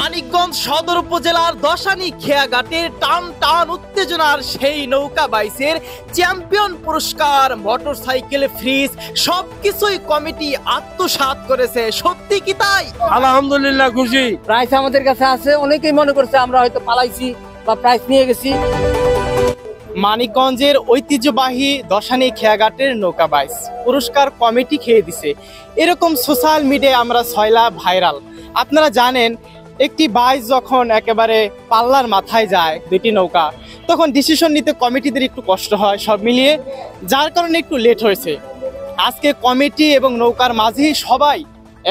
মানিকগঞ্জ সদর উপজেলার দশানী খেয়াঘাটের টান টান উত্তেজনার সেই নৌকা বাইসের চ্যাম্পিয়ন পুরস্কার, মোটরসাইকেল, ফ্রিজ সবকিছুই কমিটি আত্মসাৎ করেছে। সত্যি কি তাই? আলহামদুলিল্লাহ খুশি। প্রাইস আমাদের কাছে আছে, অনেকেই মনে করছে আমরা হয়তো পালাইছি বা প্রাইস নিয়ে গেছি। মানিকগঞ্জের ঐতিহ্যবাহী দশানী খেয়াঘাটের নৌকা বাইস পুরস্কার কমিটি খেয়ে দিছে, এরকম সোশ্যাল মিডিয়ায় আমরা ছয়লা ভাইরাল। আপনারা জানেন, একটি বাইস যখন একেবারে পাল্লার মাথায় যায় দুইটি নৌকা, তখন ডিসিশন নিতে কমিটিদের একটু কষ্ট হয় সব মিলিয়ে, যার কারণে একটু লেট হয়েছে। আজকে কমিটি এবং নৌকার মাঝি সবাই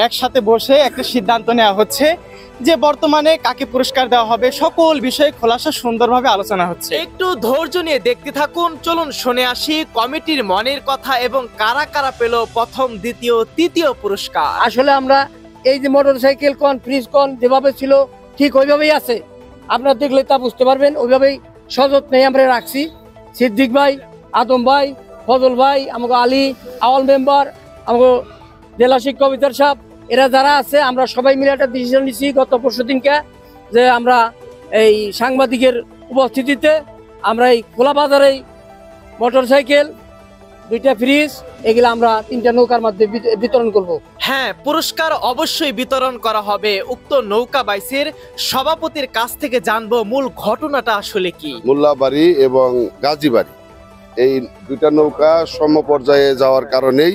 একসাথে বসে একটা সিদ্ধান্ত নেওয়া হচ্ছে যে বর্তমানে কাকে পুরস্কার দেওয়া হবে, সকল বিষয়ে খোলাসা সুন্দরভাবে আলোচনা হচ্ছে। একটু ধৈর্য নিয়ে দেখতে থাকুন, চলুন শুনে আসি কমিটির মনের কথা এবং কারা কারা পেল প্রথম, দ্বিতীয়, তৃতীয় পুরস্কার। আসলে আমরা এই যে মোটরসাইকেল কন, ফ্রিজ কন যেভাবে ছিল ঠিক ওইভাবেই আছে, আপনারা দেখলে তা বুঝতে পারবেন। ওইভাবেই সযত্নে আমরা রাখছি। সিদ্দিক ভাই, আদম ভাই, ফজল ভাই, আমাকে আলী, আওয়াল মেম্বার, আমাকে জেলা শিক্ষক অফিসার সাহেব, এরা যারা আছে আমরা সবাই মিলে একটা ডিসিশন নিচ্ছি গত পরশু দিনকে, যে আমরা এই সাংবাদিকের উপস্থিতিতে আমরা এই খোলা বাজারে মোটরসাইকেল, দুইটা ফ্রিজ, এগুলো আমরা 3টা নৌকার মধ্যে বিতরণ করব। হ্যাঁ, পুরস্কার অবশ্যই বিতরণ করা হবে। উক্ত নৌকা বাইসের সভাপতির কাছ থেকে জানবো মূল ঘটনাটা আসলে কি। মোল্লাবাড়ি এবং গাজীবাড়ি এই দুইটা নৌকা সমপর্যায়ে যাওয়ার কারণেই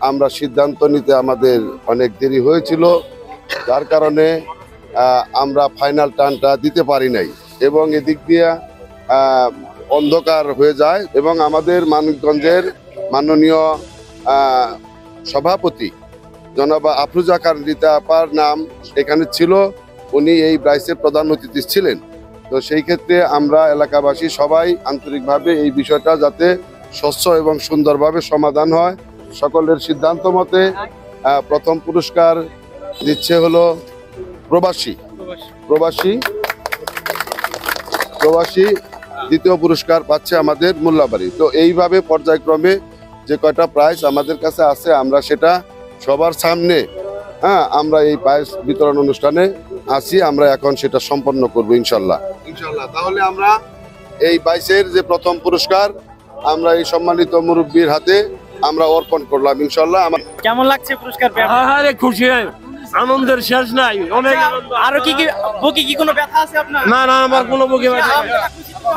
আমরা সিদ্ধান্ত নিতে আমাদের অনেক দেরি হয়েছিল, যার কারণে আমরা ফাইনাল টার্নটা দিতে পারি নাই এবং এদিক দিয়ে অন্ধকার হয়ে যায়। এবং আমাদের মানিকগঞ্জের মাননীয় সভাপতি জনাব আফরোজা খান রিতা আপার নাম এখানে ছিল, উনি এই ব্রাইসের প্রধান অতিথি ছিলেন। তো সেই ক্ষেত্রে আমরা এলাকাবাসী সবাই আন্তরিকভাবে এই বিষয়টা যাতে স্বচ্ছ এবং সুন্দরভাবে সমাধান হয়, সকলের সিদ্ধান্ত মতে প্রথম পুরস্কার দিচ্ছে হলো প্রবাসী, দ্বিতীয় পুরস্কার পাচ্ছে আমাদের মোল্লাবাড়ি। তো এইভাবে পর্যায়ক্রমে যে কয়টা প্রাইজ আমাদের কাছে আছে আমরা সেটা সবার সামনে আমরা এই প্রাইজ বিতরণ অনুষ্ঠানে আছি, আমরা এখন সেটা সম্পন্ন করব ইনশাল্লাহ। তাহলে আমরা এই বাইসের যে প্রথম পুরস্কার আমরা এই সম্মানিত মুরব্বীর হাতে আমরা অর্পণ করলাম ইনশাল্লাহ। আমার কেমন লাগছে পুরস্কার পেয়ে? আরে খুশি, আনন্দের শেষ নাই। অনেক আরো কি বুকে কি কোনো ব্যথা আছে আপনার? না না, আমার কোনো বুকে ব্যথা নেই।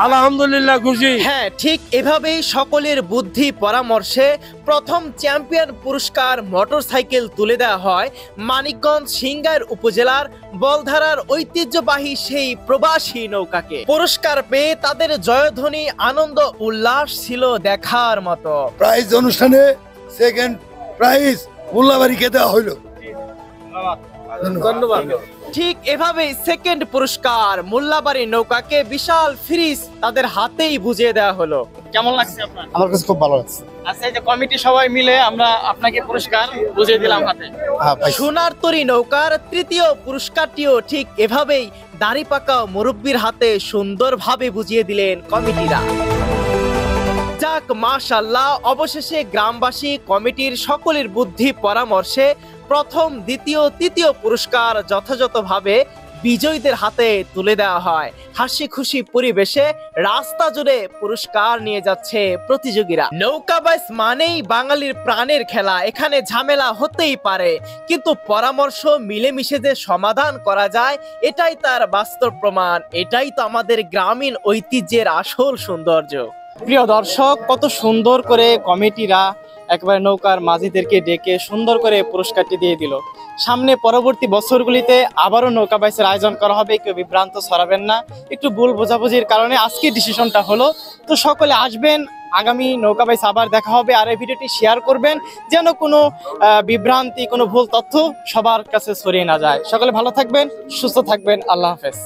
আলহামদুলিল্লাহ খুশি। হ্যাঁ, ঠিক এভাবেই সকলের বুদ্ধি পরামর্শে প্রথম চ্যাম্পিয়ন পুরস্কার মোটরসাইকেল তুলে দেওয়া হয় মানিকগঞ্জ সিংগাইর উপজেলার বলধারার ঐতিহ্যবাহী সেই প্রবাসী নৌকাকে। পুরস্কার পেয়ে তাদের জয়ধ্বনি, আনন্দ, উল্লাস ছিল দেখার মতো। প্রাইজ অনুষ্ঠানে সেকেন্ড প্রাইজ মোল্লাবাড়িকে দেওয়া হইল। ধন্যবাদ। ঠিক এভাবেই সেকেন্ড পুরস্কার মোল্লাবাড়ি নৌকাকে বিশাল ফ্রিজ তাদের হাতেই বুঝিয়ে দেওয়া হলো। কেমন লাগছে আপনার? আমার কাছে খুব ভালো লাগছে। আচ্ছা, এই যে কমিটি সবাই মিলে আমরা আপনাকে পুরস্কার বুঝিয়ে দিলাম হাতে। সোনার তরী নৌকার তৃতীয় পুরস্কারটিও ঠিক এভাবেই দাড়ি পাকা মুরব্বীর হাতে সুন্দরভাবে বুঝিয়ে দিলেন কমিটিরা। যাক, মাশাআল্লাহ, অবশেষে গ্রামবাসী কমিটির সকলের বুদ্ধি পরামর্শে প্রথম, দ্বিতীয়, তৃতীয় পুরস্কার যথাযথভাবে বিজয়ীদের হাতে তুলে দেওয়া হয়। হাসি খুশি পরিবেশে রাস্তা জুড়ে পুরস্কার নিয়ে যাচ্ছে প্রতিযোগীরা। নৌকা বাইচ মানেই বাঙালির প্রাণের খেলা, এখানে ঝামেলা হতেই পারে, কিন্তু পরামর্শ মিলেমিশে যে সমাধান করা যায় এটাই তার বাস্তব প্রমাণ। এটাই তো আমাদের গ্রামীণ ঐতিহ্যের আসল সৌন্দর্য। প্রিয় দর্শক, কত সুন্দর করে কমিটিরা একবার নৌকার মাঝিদেরকে ডেকে সুন্দর করে পুরস্কারটি দিয়ে দিল। সামনে পরবর্তী বছরগুলিতে আবারও নৌকা বাইচের আয়োজন করা হবে, কেউ বিভ্রান্ত ছড়াবেন না। একটু ভুল বোঝাবুঝির কারণে আজকে ডিসিশনটা হলো। তো সকলে আসবেন, আগামী নৌকা বাইচ আবার দেখা হবে। আর এই ভিডিওটি শেয়ার করবেন যেন কোনো বিভ্রান্তি, কোনো ভুল তথ্য সবার কাছে ছড়িয়ে না যায়। সকলে ভালো থাকবেন, সুস্থ থাকবেন। আল্লাহ হাফেজ।